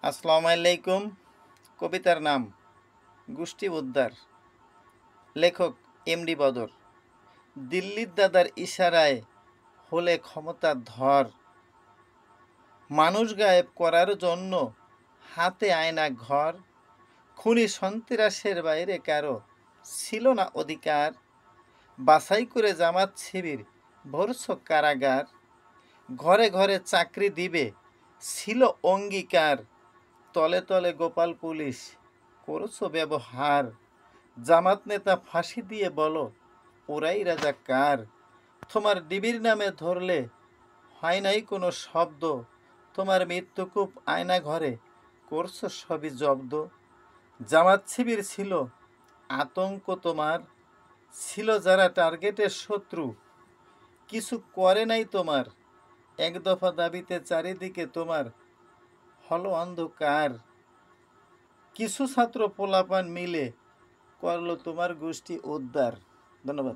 আসসালামু আলাইকুম। কবিতার নাম গোষ্ঠী উদ্ধার। লেখক এমডি বদর। দিল্লির দাদার ইশারায় হলে ক্ষমতার ধর, মানুষ গায়েব করার জন্য হাতে আয়না ঘর। খুনি সন্ত্রাসের বাইরে কারো ছিল না অধিকার। বাছাই করে জামাত শিবির ভরছ কারাগার। ঘরে ঘরে চাকরি দিবে ছিল অঙ্গীকার। তলে তলে গোপাল পুলিশ করছো ব্যবহার। জামাত নেতা ফাঁসি দিয়ে বলো ওরাই রাজা কার। তোমার ডিবির নামে ধরলে হয় নাই কোনো শব্দ। তোমার মৃত্যুকূপ আয়না ঘরে করছো সবই জব্দ। জামাত শিবির ছিল আতঙ্ক তোমার, ছিল যারা টার্গেটের শত্রু। কিছু করে নাই তোমার, এক দফা দাবিতে চারিদিকে তোমার হলো অন্ধকার। কিছু ছাত্র পোলাপান মিলে করলো তোমার গোষ্ঠী উদ্ধার। ধন্যবাদ।